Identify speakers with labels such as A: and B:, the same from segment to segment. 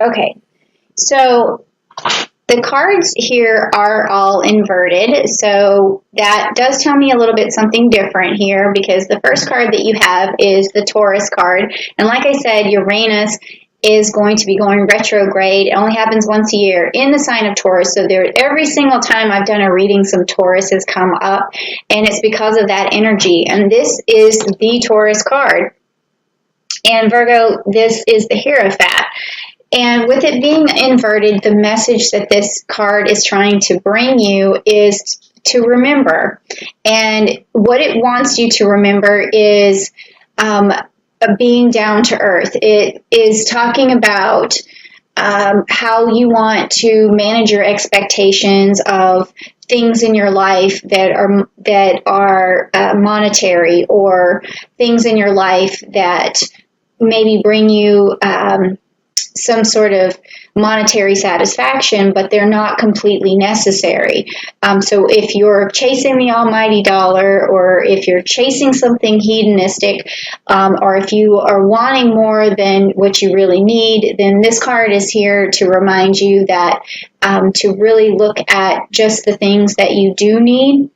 A: Okay, so the cards here are all inverted, so that does tell me a little bit something different here, because the first card that you have is the Taurus card. And like I said, Uranus is going to be going retrograde. It only happens once a year in the sign of Taurus. So every single time I've done a reading, some Taurus has come up, and it's because of that energy. And this is the Taurus card. And Virgo, this is the Hierophant. And with it being inverted, the message that this card is trying to bring you is to remember. And what it wants you to remember is being down to earth. It is talking about how you want to manage your expectations of things in your life that are monetary, or things in your life that maybe bring you some sort of monetary satisfaction, but they're not completely necessary. So if you're chasing the almighty dollar, or if you're chasing something hedonistic, or if you are wanting more than what you really need, then this card is here to remind you that to really look at just the things that you do need,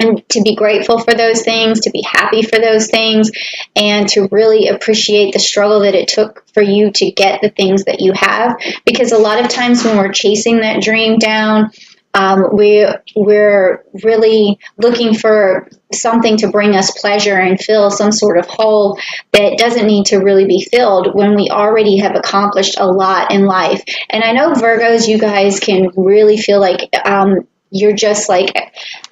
A: and to be grateful for those things, to be happy for those things, and to really appreciate the struggle that it took for you to get the things that you have. Because a lot of times when we're chasing that dream down, we're really looking for something to bring us pleasure and fill some sort of hole that doesn't need to really be filled, when we already have accomplished a lot in life. And I know Virgos, you guys can really feel like you're just like,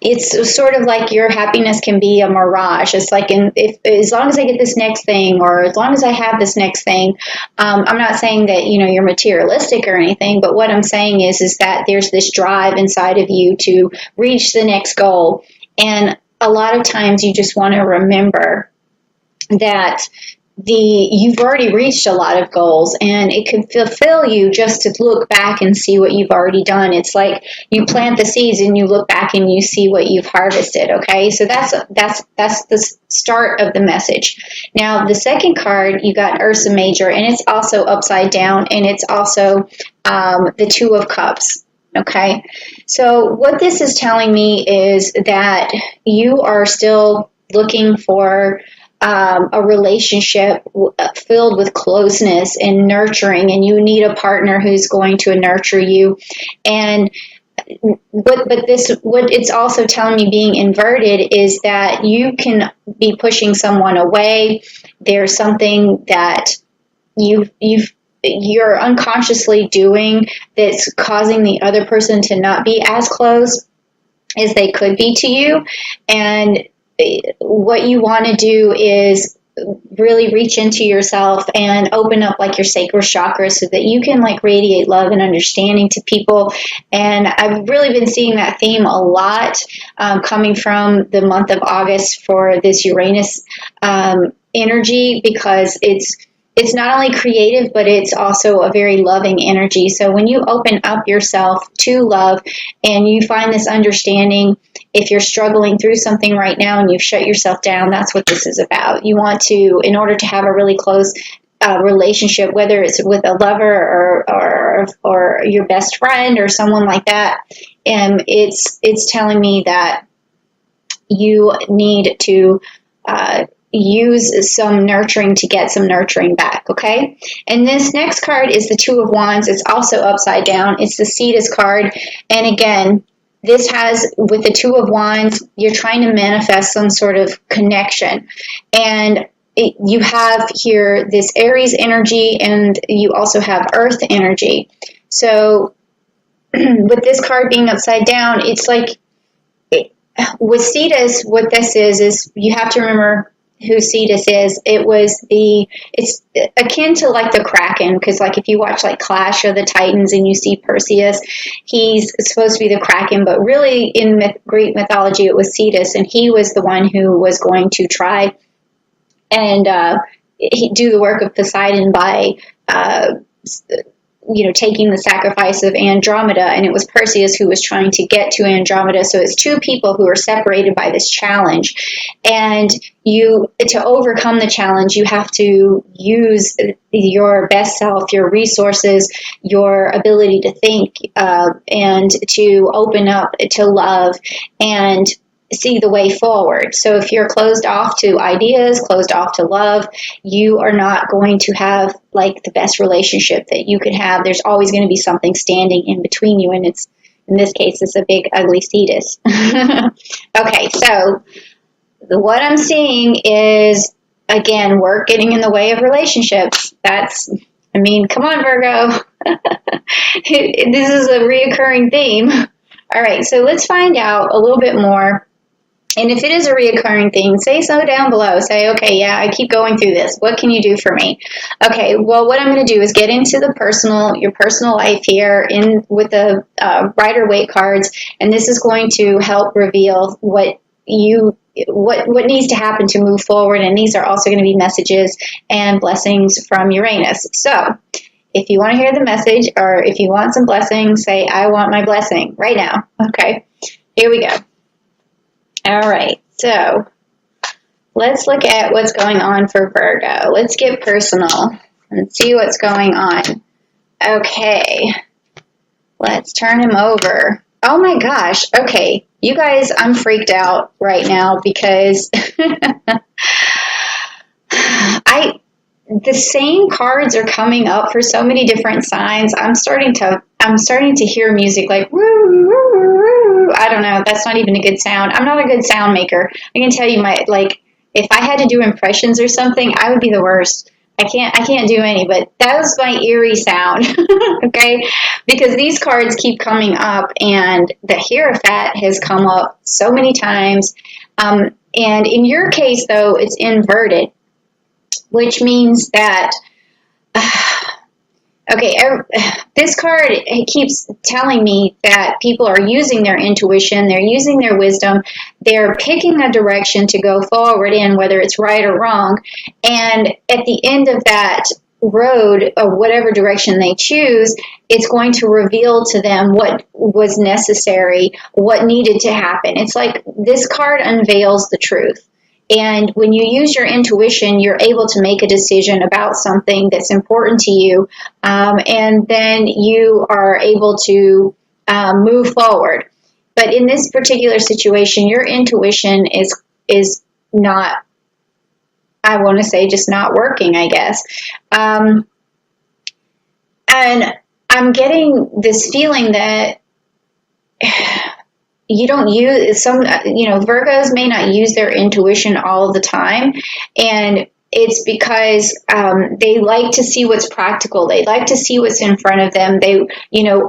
A: it's sort of like your happiness can be a mirage. It's like, as long as I get this next thing, or as long as I have this next thing, I'm not saying that, you're materialistic or anything, but what I'm saying is that there's this drive inside of you to reach the next goal. And a lot of times you just want to remember that you've already reached a lot of goals, and it could fulfill you just to look back and see what you've already done. It's like you plant the seeds and you look back and you see what you've harvested. Okay, so that's the start of the message. Now the second card, you got Ursa Major, and it's also upside down, and it's also the Two of Cups. Okay, so what this is telling me is that you are still looking for a relationship filled with closeness and nurturing, and you need a partner who's going to nurture you. And what it's also telling me, being inverted, is that you can be pushing someone away. There's something that you're unconsciously doing that's causing the other person to not be as close as they could be to you. And what you want to do is really reach into yourself and open up like your sacral chakra, so that you can like radiate love and understanding to people. And I've really been seeing that theme a lot coming from the month of August for this Uranus energy, because it's not only creative, but it's also a very loving energy. So when you open up yourself to love and you find this understanding, if you're struggling through something right now and you've shut yourself down, that's what this is about. You want to, in order to have a really close relationship, whether it's with a lover or your best friend or someone like that, it's telling me that you need to use some nurturing to get some nurturing back, okay? And this next card is the Two of Wands. It's also upside down. It's the Cetus card. And again, this has, with the Two of Wands, you're trying to manifest some sort of connection. And you have here this Aries energy, and you also have Earth energy. So with this card being upside down, it's like, with Cetus, what this is you have to remember who Cetus is. It's akin to like the Kraken, because like if you watch like Clash of the Titans and you see Perseus, he's supposed to be the Kraken, but really in Greek mythology it was Cetus, and he was the one who was going to try and do the work of Poseidon by taking the sacrifice of Andromeda, and it was Perseus who was trying to get to Andromeda. So it's two people who are separated by this challenge, and to overcome the challenge, you have to use your best self, your resources, your ability to think, and to open up to love and see the way forward. So if you're closed off to ideas, closed off to love, you are not going to have like the best relationship that you could have. There's always going to be something standing in between you, and in this case, it's a big ugly cetus. Okay, so what I'm seeing is, again, work getting in the way of relationships. Come on, Virgo. This is a reoccurring theme. All right, so let's find out a little bit more. And if it is a reoccurring thing, say so down below. Say, okay, yeah, I keep going through this. What can you do for me? Okay, well, what I'm going to do is get into your personal life here with the Rider-Waite cards, and this is going to help reveal what needs to happen to move forward. And these are also going to be messages and blessings from Uranus. So if you want to hear the message, or if you want some blessings, say, I want my blessing right now. Okay, here we go. All right, so let's look at what's going on for Virgo. Let's get personal and see what's going on. Okay, let's turn him over. Oh my gosh, okay. You guys, I'm freaked out right now because the same cards are coming up for so many different signs. I'm starting to hear music like woo, woo, woo, woo. I don't know. That's not even a good sound. I'm not a good sound maker. I can tell you if I had to do impressions or something, I would be the worst. I can't do any, but that was my eerie sound. Okay? Because these cards keep coming up, and the Hierophant has come up so many times. And in your case, though, it's inverted, which means that, this card keeps telling me that people are using their intuition, they're using their wisdom, they're picking a direction to go forward in, whether it's right or wrong, and at the end of that road, or whatever direction they choose, it's going to reveal to them what was necessary, what needed to happen. It's like this card unveils the truth. And when you use your intuition, you're able to make a decision about something that's important to you, and then you are able to move forward. But in this particular situation, your intuition is not, I want to say, just not working, I guess. And I'm getting this feeling that you don't use Virgos may not use their intuition all the time, and it's because they like to see what's practical. They like to see what's in front of them.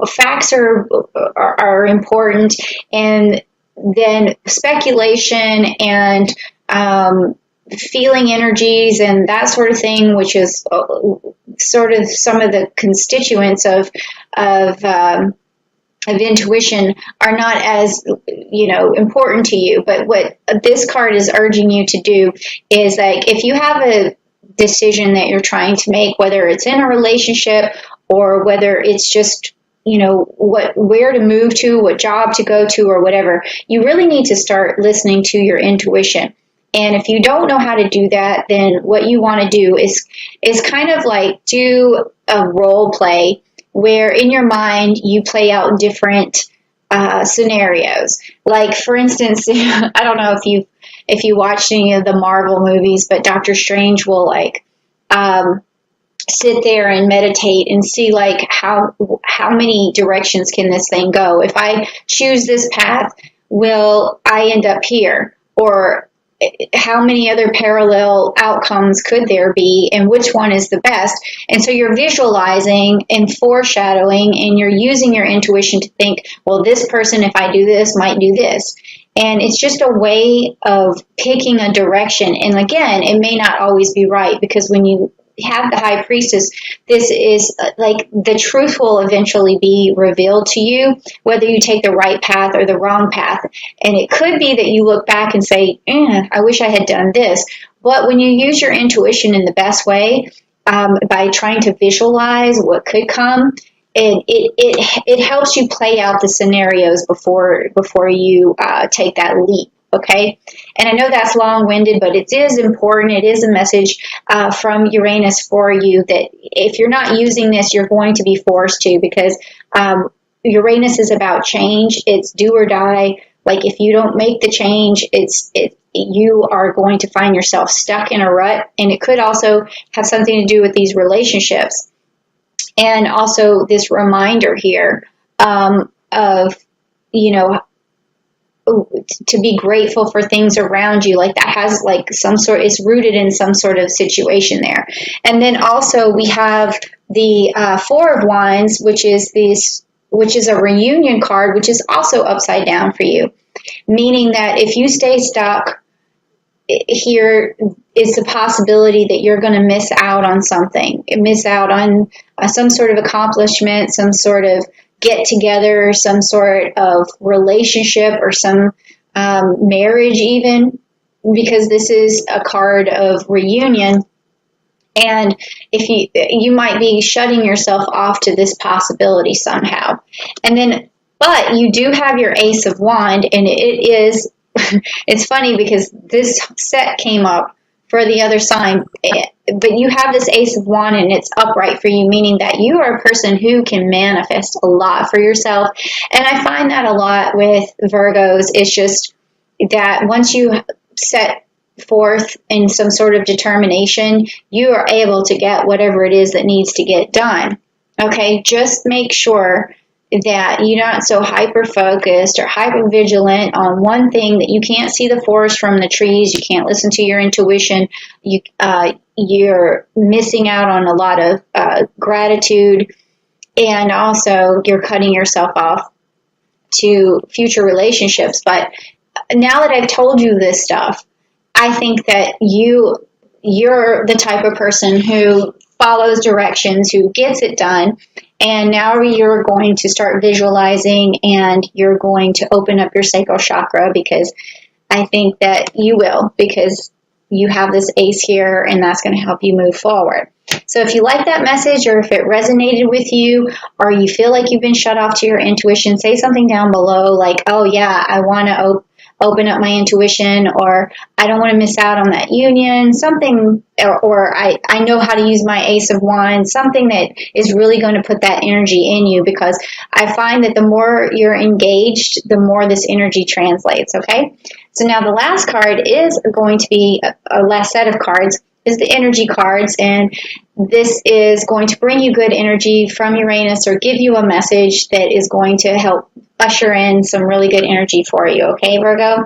A: Facts are important, and then speculation and feeling energies and that sort of thing, which is sort of some of the constituents of intuition, are not as important to you. But what this card is urging you to do is, like, if you have a decision that you're trying to make, whether it's in a relationship or whether it's just where to move to, what job to go to, or whatever, you really need to start listening to your intuition. And if you don't know how to do that, then what you want to do is kind of like do a role play where in your mind you play out different scenarios. Like, for instance, I don't know if you watched any of the Marvel movies, but Doctor Strange will sit there and meditate and see like how many directions can this thing go. If I choose this path, will I end up here? Or how many other parallel outcomes could there be, and which one is the best? And so you're visualizing and foreshadowing, and you're using your intuition to think, well, this person, if I do this, might do this. And it's just a way of picking a direction. And again, it may not always be right, because when you have the High Priestess, this is like the truth will eventually be revealed to you, whether you take the right path or the wrong path. And it could be that you look back and say, I wish I had done this. But when you use your intuition in the best way, by trying to visualize what could come. And it helps you play out the scenarios before you take that leap. Okay. And I know that's long-winded, but it is important. It is a message from Uranus for you that if you're not using this, you're going to be forced to, because Uranus is about change. It's do or die. Like if you don't make the change, you are going to find yourself stuck in a rut. And it could also have something to do with these relationships. And also this reminder here of, to be grateful for things around you, like that has like some sort, it's rooted in some sort of situation there. And then also we have the Four of Wands, which is a reunion card, which is also upside down for you, meaning that if you stay stuck here, is the possibility that you're going to miss out on something, miss out on some sort of accomplishment, some sort of get together, some sort of relationship, or some marriage even, because this is a card of reunion. And if you might be shutting yourself off to this possibility somehow. And then, but you do have your Ace of Wand, and it's funny because this set came up for the other sign, but you have this Ace of Wand and it's upright for you, meaning that you are a person who can manifest a lot for yourself. And I find that a lot with Virgos. It's just that once you set forth in some sort of determination, you are able to get whatever it is that needs to get done. Okay, just make sure that you're not so hyper-focused or hyper-vigilant on one thing that you can't see the forest from the trees, you can't listen to your intuition, you're missing out on a lot of gratitude, and also you're cutting yourself off to future relationships. But now that I've told you this stuff, I think that you're the type of person who follows directions, who gets it done. And now you're going to start visualizing, and you're going to open up your sacral chakra, because I think that you will, because you have this ace here, and that's going to help you move forward. So if you like that message, or if it resonated with you, or you feel like you've been shut off to your intuition, say something down below like, oh yeah, I want to open up my intuition, or I don't want to miss out on that union, something, or I know how to use my Ace of Wands, something that is really going to put that energy in you, because I find that the more you're engaged, the more this energy translates, okay? So now the last card is going to be, a last set of cards, is the energy cards, and this is going to bring you good energy from Uranus, or give you a message that is going to help usher in some really good energy for you, okay, Virgo?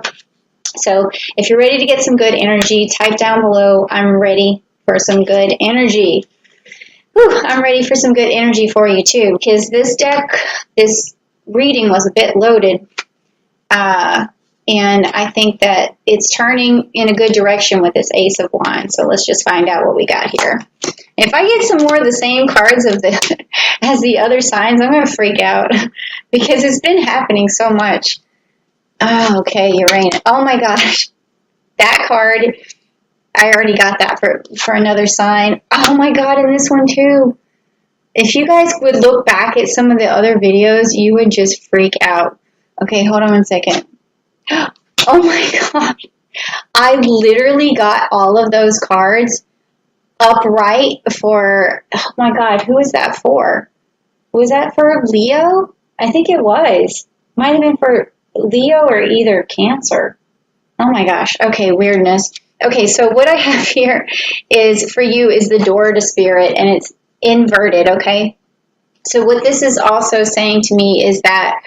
A: So if you're ready to get some good energy, type down below, I'm ready for some good energy. Whew, I'm ready for some good energy for you too, because this reading was a bit loaded, and I think that it's turning in a good direction with this Ace of Wands. So let's just find out what we got here. If I get some more of the same cards as the other signs, I'm going to freak out, because it's been happening so much. Oh, okay, Uranus. Oh my gosh. That card, I already got that for another sign. Oh my God, and this one too. If you guys would look back at some of the other videos, you would just freak out. Okay, hold on one second. Oh my God. I literally got all of those cards upright for, oh my God, who is that for? Was that for Leo? I think it was. Might have been for Leo or either Cancer. Oh my gosh. Okay, weirdness. Okay, so what I have here is for you is the door to spirit, and it's inverted, okay? So what this is also saying to me is that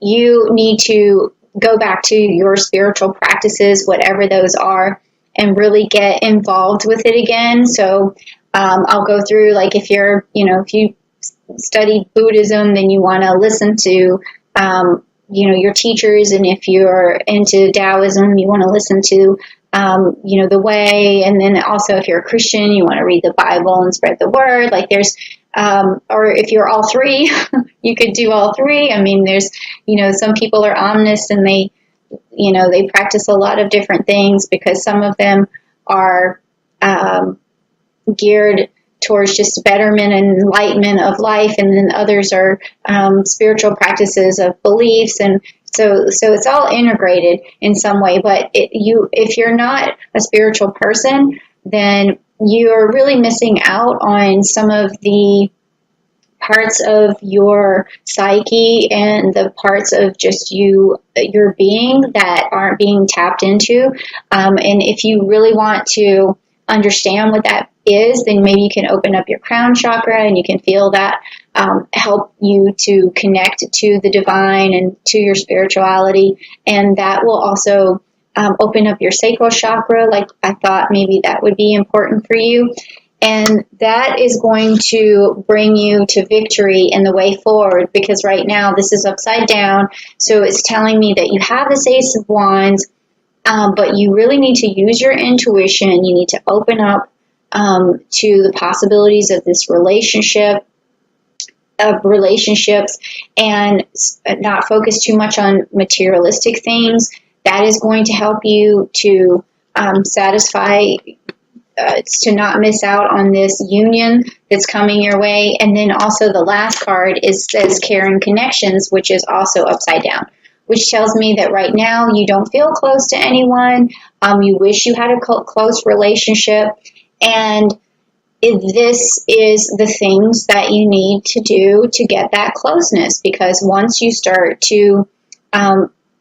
A: you need to go back to your spiritual practices, whatever those are, and really get involved with it again. So I'll go through, like, if you study Buddhism, then you want to listen to, your teachers. And if you're into Taoism, you want to listen to, the way. And then also if you're a Christian, you want to read the Bible and spread the word. Like there's, or if you're all three, you could do all three. I mean, there's, some people are omnists, and they practice a lot of different things, because some of them are geared towards just betterment and enlightenment of life, and then others are spiritual practices of beliefs, and so it's all integrated in some way. But if you're not a spiritual person, then you're really missing out on some of the parts of your psyche and the parts of just your being that aren't being tapped into. And if you really want to understand what that is, then maybe you can open up your crown chakra and you can feel that help you to connect to the divine and to your spirituality. And that will also open up your sacral chakra. Like I thought maybe that would be important for you. And that is going to bring you to victory in the way forward, because right now this is upside down. So it's telling me that you have this Ace of Wands, but you really need to use your intuition. You need to open up to the possibilities of this relationships, and not focus too much on materialistic things. That is going to help you to satisfy, to not miss out on this union that's coming your way. And then also the last card says care and connections, which is also upside down, which tells me that right now you don't feel close to anyone. You wish you had a close relationship. And this is the things that you need to do to get that closeness, because once you start to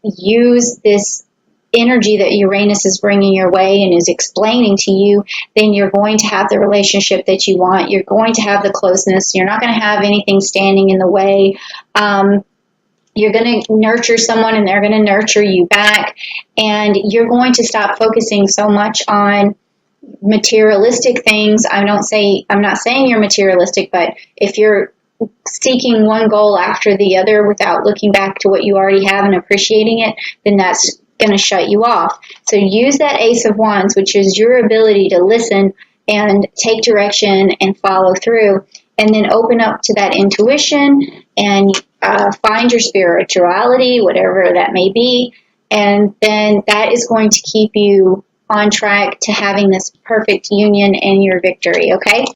A: use this energy that Uranus is bringing your way and is explaining to you, then you're going to have the relationship that you want. You're going to have the closeness. You're not going to have anything standing in the way. You're going to nurture someone and they're going to nurture you back. And you're going to stop focusing so much on materialistic things. I'm not saying you're materialistic, but if you're seeking one goal after the other without looking back to what you already have and appreciating it, then that's going to shut you off. So use that Ace of Wands, which is your ability to listen and take direction and follow through, and then open up to that intuition and find your spirituality, whatever that may be, and then that is going to keep you on track to having this perfect union and your victory, okay?